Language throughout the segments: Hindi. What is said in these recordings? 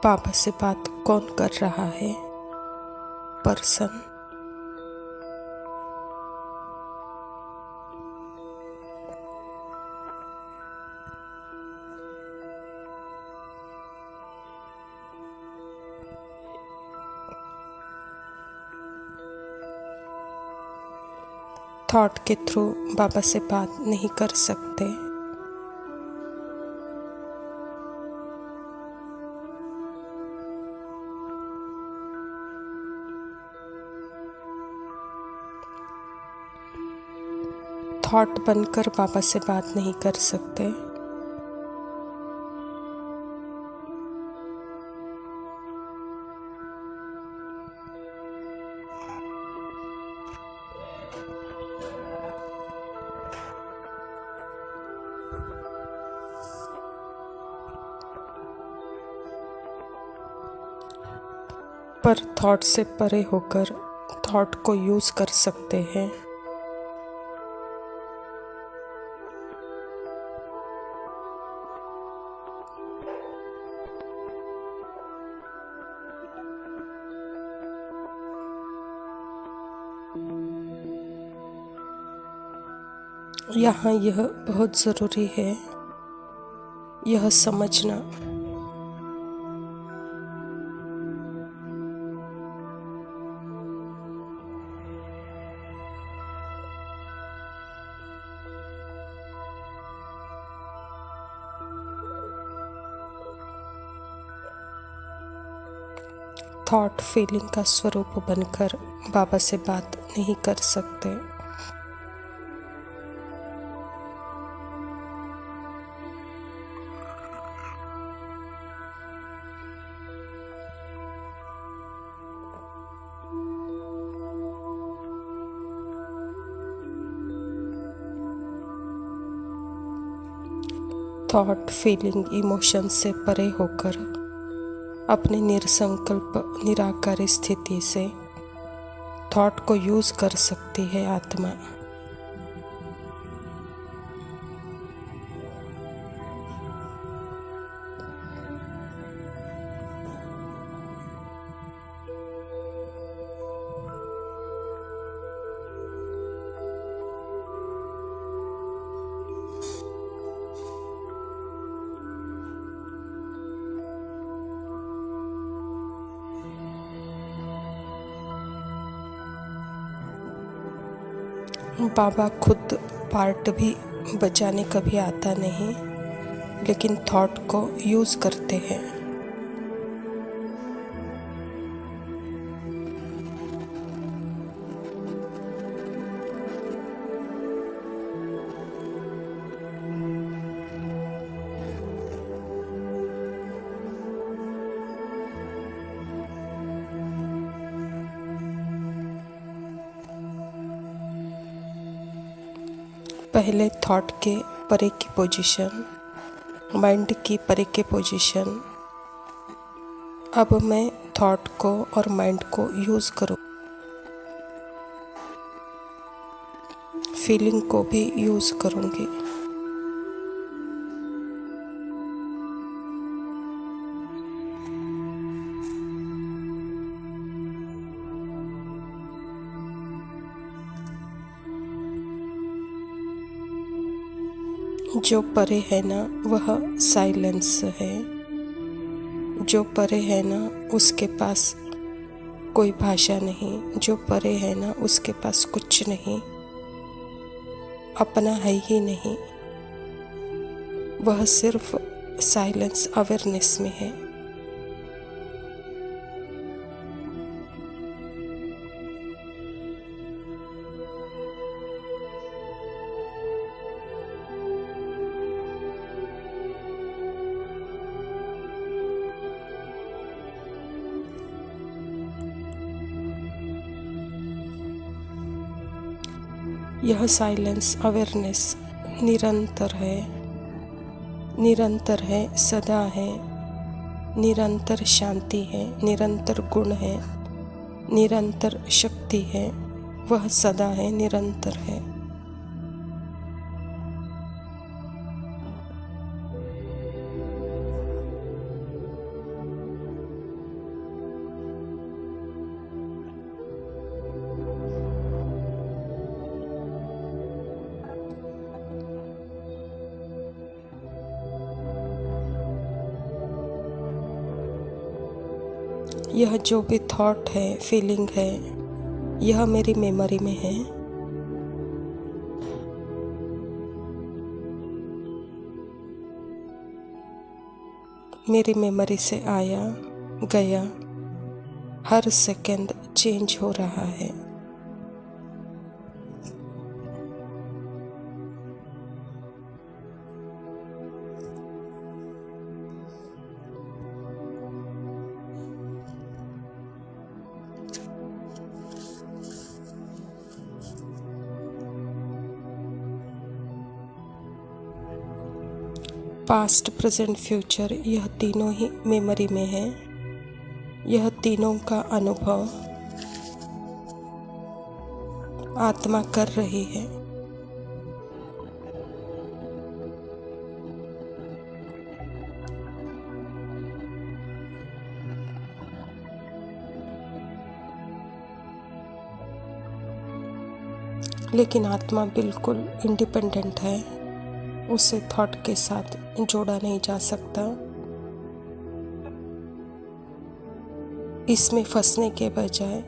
बाबा से बात कौन कर रहा है? पर्सन। थॉट के थ्रू बाबा से बात नहीं कर सकते। थॉट बनकर बाबा से बात नहीं कर सकते। पर थॉट से परे होकर थॉट को यूज कर सकते हैं। यहाँ यह बहुत ज़रूरी है, यह समझना। थॉट फीलिंग का स्वरूप बनकर बाबा से बात नहीं कर सकते। थॉट फीलिंग इमोशन से परे होकर अपने निरसंकल्प निराकारी स्थिति से थॉट को यूज कर सकती है आत्मा। बाबा खुद पार्ट भी बजाने कभी आता नहीं, लेकिन थॉट को यूज करते हैं। पहले थॉट के परे की पोजीशन, माइंड की परे के पोजीशन। अब मैं थॉट को और माइंड को यूज करूँ, फीलिंग को भी यूज करूँगी। जो परे है ना वह साइलेंस है। जो परे है ना उसके पास कोई भाषा नहीं। जो परे है ना उसके पास कुछ नहीं, अपना है ही नहीं। वह सिर्फ साइलेंस अवेयरनेस में है। यह साइलेंस अवेयरनेस निरंतर है, निरंतर है, सदा है, निरंतर शांति है, निरंतर गुण है, निरंतर शक्ति है। वह सदा है, निरंतर है। यह जो भी थॉट है, फीलिंग है, यह मेरी मेमोरी में है। मेरी मेमोरी से आया गया, हर सेकंड चेंज हो रहा है। पास्ट, प्रेजेंट, फ्यूचर, यह तीनों ही मेमोरी में है। यह तीनों का अनुभव आत्मा कर रही है। लेकिन आत्मा बिल्कुल इंडिपेंडेंट है, उसे थॉट के साथ जोड़ा नहीं जा सकता। इसमें फंसने के बजाय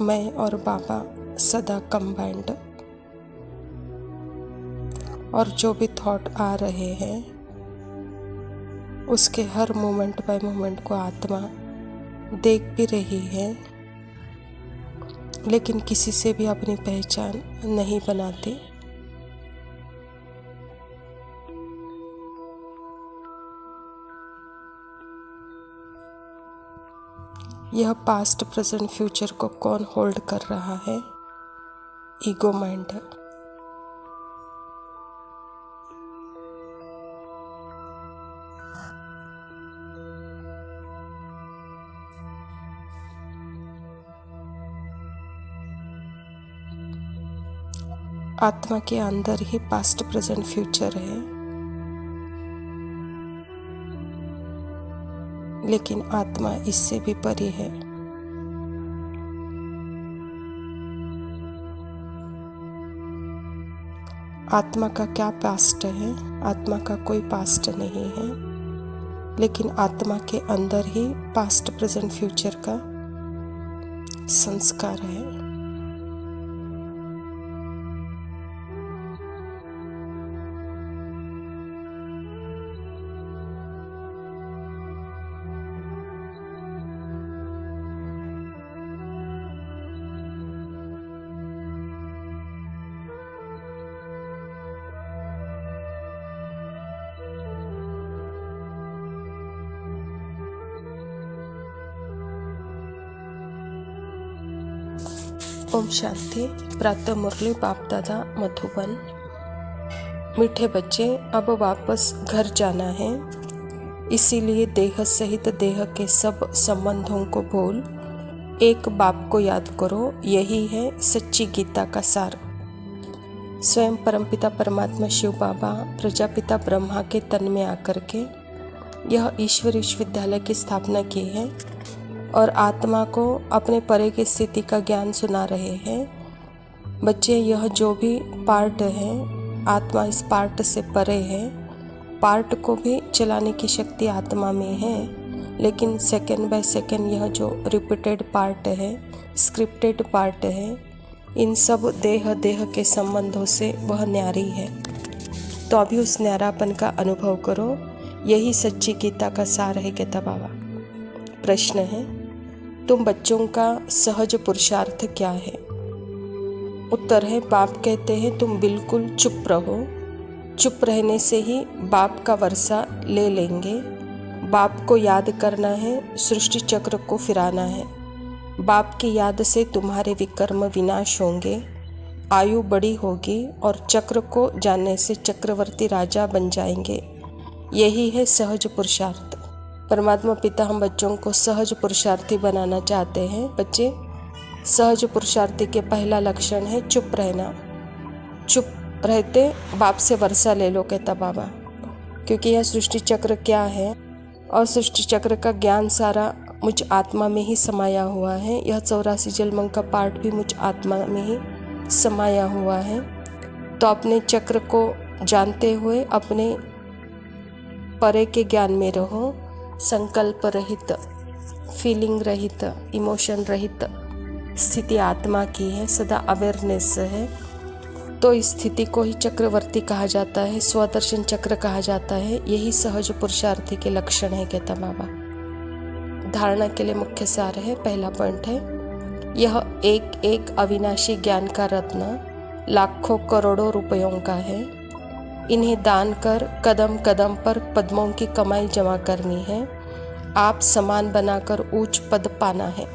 मैं और बाबा सदा कंबाइंड, और जो भी थॉट आ रहे हैं उसके हर मोमेंट बाय मोमेंट को आत्मा देख भी रही है, लेकिन किसी से भी अपनी पहचान नहीं बनाती। यह पास्ट, प्रेजेंट, फ्यूचर को कौन होल्ड कर रहा है? Ego mind. आत्मा के अंदर ही पास्ट, प्रेजेंट, फ्यूचर है, लेकिन आत्मा इससे भी परे है। आत्मा का क्या पास्ट है? आत्मा का कोई पास्ट नहीं है, लेकिन आत्मा के अंदर ही पास्ट, प्रेजेंट, फ्यूचर का संस्कार है। ओम शांति। प्रातः मुरली बाप दादा मधुबन। मीठे बच्चे, अब वापस घर जाना है, इसीलिए देह सहित देह के सब संबंधों को भूल एक बाप को याद करो। यही है सच्ची गीता का सार। स्वयं परमपिता परमात्मा शिव बाबा प्रजापिता ब्रह्मा के तन में आकर के यह ईश्वर विश्वविद्यालय की स्थापना की है और आत्मा को अपने परे की स्थिति का ज्ञान सुना रहे हैं। बच्चे, यह जो भी पार्ट है, आत्मा इस पार्ट से परे है। पार्ट को भी चलाने की शक्ति आत्मा में है, लेकिन सेकंड बाय सेकंड यह जो रिपीटेड पार्ट है, स्क्रिप्टेड पार्ट है, इन सब देह के संबंधों से वह न्यारी है। तो अभी उस न्यारापन का अनुभव करो। यही सच्ची गीता का सार है कहता बाबा। प्रश्न है, तुम बच्चों का सहज पुरुषार्थ क्या है? उत्तर है, बाप कहते हैं तुम बिल्कुल चुप रहो। चुप रहने से ही बाप का वर्षा ले लेंगे। बाप को याद करना है, सृष्टि चक्र को फिराना है। बाप की याद से तुम्हारे विकर्म विनाश होंगे, आयु बड़ी होगी और चक्र को जानने से चक्रवर्ती राजा बन जाएंगे। यही है सहज पुरुषार्थ। परमात्मा पिता हम बच्चों को सहज पुरुषार्थी बनाना चाहते हैं। बच्चे, सहज पुरुषार्थी के पहला लक्षण है चुप रहना। चुप रहते बाप से वर्षा ले लो कहता बाबा, क्योंकि यह सृष्टि चक्र क्या है और सृष्टि चक्र का ज्ञान सारा मुझ आत्मा में ही समाया हुआ है। यह 84 जन्मों का पार्ट भी मुझ आत्मा में ही समाया हुआ है। तो अपने चक्र को जानते हुए अपने परे के ज्ञान में रहो, संकल्प रहित फीलिंग रहित, इमोशन रहित स्थिति आत्मा की है, सदा अवेयरनेस है। तो इस स्थिति को ही चक्रवर्ती कहा जाता है, स्वदर्शन चक्र कहा जाता है। यही सहज पुरुषार्थी के लक्षण है, कहता बाबा। धारणा के लिए मुख्य सार है। पहला पॉइंट है, यह एक एक अविनाशी ज्ञान का रत्न लाखों करोड़ों रुपयों का है। इन्हें दान कर कदम कदम पर पद्मों की कमाई जमा करनी है। आप समान बनाकर उच्च पद पाना है।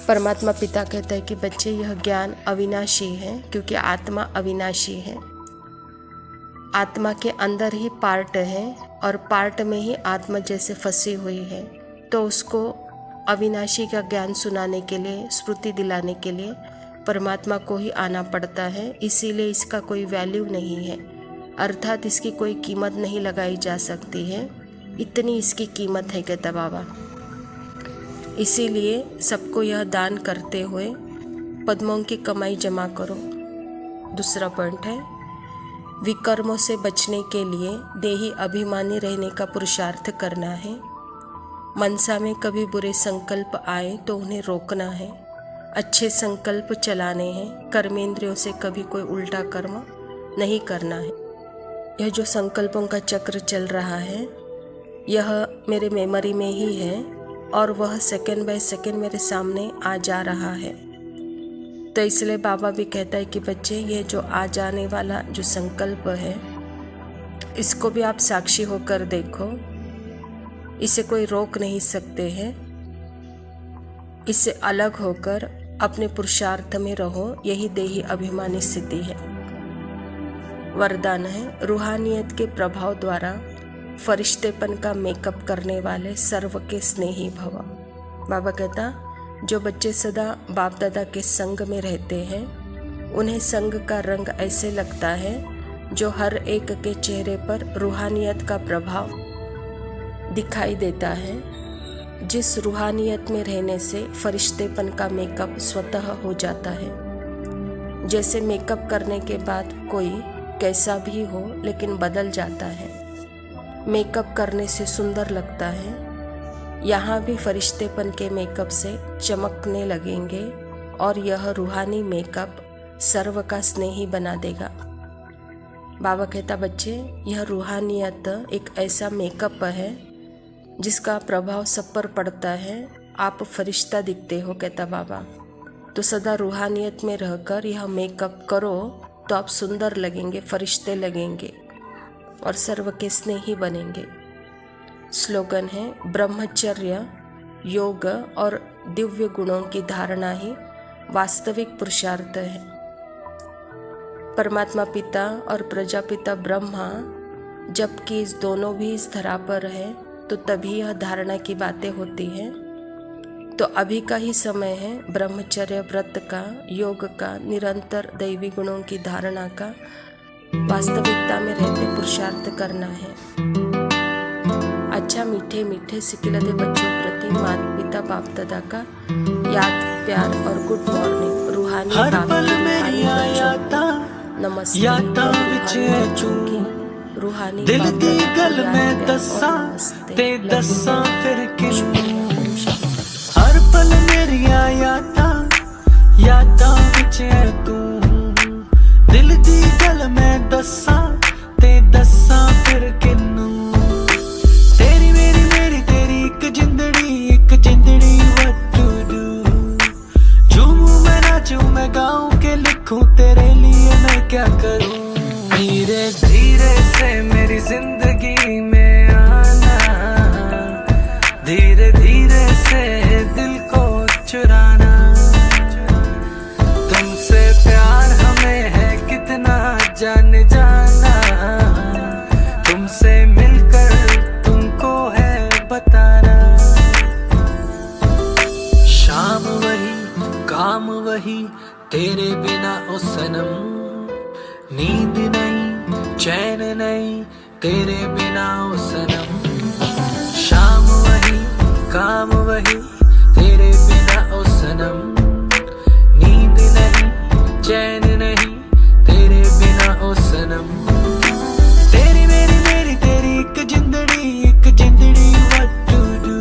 परमात्मा पिता कहता है कि बच्चे, यह ज्ञान अविनाशी है, क्योंकि आत्मा अविनाशी है। आत्मा के अंदर ही पार्ट है और पार्ट में ही आत्मा जैसे फंसी हुई है। तो उसको अविनाशी का ज्ञान सुनाने के लिए, स्मृति दिलाने के लिए परमात्मा को ही आना पड़ता है। इसीलिए इसका कोई वैल्यू नहीं है, अर्थात इसकी कोई कीमत नहीं लगाई जा सकती है। इतनी इसकी कीमत है, कहता बाबा। इसीलिए सबको यह दान करते हुए पद्मों की कमाई जमा करो। दूसरा पॉइंट है, विकर्मों से बचने के लिए देही अभिमानी रहने का पुरुषार्थ करना है। मनसा में कभी बुरे संकल्प आए तो उन्हें रोकना है, अच्छे संकल्प चलाने हैं। कर्मेंद्रियों से कभी कोई उल्टा कर्म नहीं करना है। यह जो संकल्पों का चक्र चल रहा है, यह मेरे मेमोरी में ही है और वह सेकंड बाय सेकंड मेरे सामने आ जा रहा है। तो इसलिए बाबा भी कहता है कि बच्चे, ये जो आ जाने वाला जो संकल्प है, इसको भी आप साक्षी होकर देखो। इसे कोई रोक नहीं सकते हैं। इससे अलग होकर अपने पुरुषार्थ में रहो, यही देही अभिमानी स्थिति है। वरदान है, रूहानियत के प्रभाव द्वारा फरिश्तेपन का मेकअप करने वाले सर्व के स्नेही भव। बाबा कहता, जो बच्चे सदा बाप दादा के संग में रहते हैं, उन्हें संग का रंग ऐसे लगता है जो हर एक के चेहरे पर रूहानियत का प्रभाव दिखाई देता है। जिस रूहानियत में रहने से फरिश्तेपन का मेकअप स्वतः हो जाता है। जैसे मेकअप करने के बाद कोई कैसा भी हो लेकिन बदल जाता है, मेकअप करने से सुंदर लगता है। यहाँ भी फरिश्तेपन के मेकअप से चमकने लगेंगे और यह रूहानी मेकअप सर्व का स्नेही बना देगा। बाबा कहता, बच्चे, यह रूहानियत एक ऐसा मेकअप है जिसका प्रभाव सब पर पड़ता है। आप फरिश्ता दिखते हो, कहता बाबा। तो सदा रूहानियत में रहकर यह मेकअप करो तो आप सुंदर लगेंगे, फरिश्ते लगेंगे और सर्व के स्नेही बनेंगे। स्लोगन है, ब्रह्मचर्य, योग और दिव्य गुणों की धारणा ही वास्तविक पुरुषार्थ है। परमात्मा पिता और प्रजापिता ब्रह्मा जबकि इस दोनों भी इस धरा पर है, तो तभी यह धारणा की बातें होती हैं। तो अभी का ही समय है ब्रह्मचर्य व्रत का, योग का, निरंतर दैवी गुणों की धारणा का वास्तविकता में रहते पुरुषार्थ करना है। अच्छा, मीठे मीठे सिकिलते बच्चों प्रति माता पिता बाप दादा का याद, प्यार और गुड मॉर्निंग। रूहानी नमस्ते। रूहानी दिल दी गल में दसा ते दसा फिर किनू। हर पल मेरिया यादां विच है तू। दिल दी गल में दसा ते दसा फिर किनू। तेरी मेरी तेरी एक जिंदड़ी what to do। झूमूं मैं नाचूं मैं गाऊं के लिखूं तेरे लिए मैं क्या करूं। धीरे धीरे से मेरी जिंदगी में आना, धीरे धीरे से दिल को चुराना। तुमसे प्यार हमें है कितना जान जाना। तुमसे मिलकर तुमको है बताना। शाम वही काम वही तेरे बिना ओ सनम। नींद नहीं चैन नहीं तेरे बिना ओ सनम। शाम वही काम वही तेरे बिना ओ सनम। नींद नहीं चैन नहीं तेरे बिना ओ सनम। तेरी मेरी तेरी एक जिंदड़ी what to do।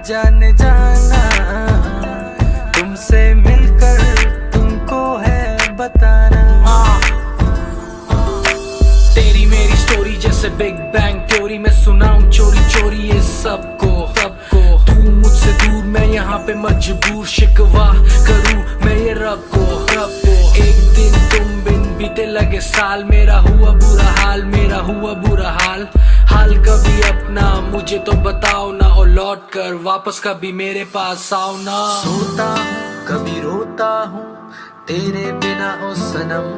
जाने जाना, तुमसे मिलकर तुमको है बताना। तेरी मेरी स्टोरी जैसे बिग बैंग थ्योरी, मैं सुनाऊं चोरी चोरी ये सबको सबको। तू मुझसे दूर, मैं यहाँ पे मजबूर, शिकवा करूं मैं ये रब को रब को। एक दिन तुम बिन बीते लगे साल, मेरा हुआ बुरा हाल, मेरा हुआ बुरा हाल। हाल कभी अपना मुझे तो बताओ ना, और लौट कर वापस कभी मेरे पास आओ ना। सोता हूँ कभी रोता हूँ तेरे बिना ओ सनम,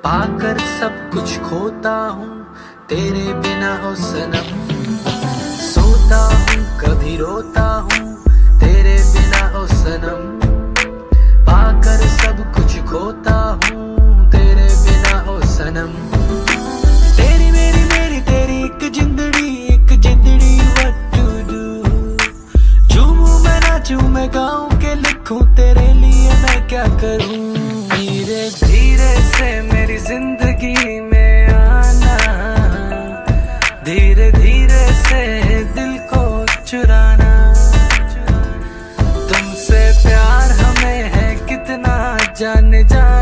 पाकर सब कुछ खोता हूँ तेरे बिना ओ सनम। सोता हूँ कभी रोता हूँ तेरे बिना ओ सनम, पाकर सब कुछ खोता हूँ तेरे बिना ओ सनम। तेरी मेरी तेरी एक जिंदड़ी what to do। झूमूं मैं नाचूं मैं गाऊं के लिखूं तेरे लिए मैं क्या करूं। धीरे धीरे से मेरी जिंदगी में आना, धीरे धीरे से दिल को चुराना। तुमसे प्यार हमें है कितना जाने जाना,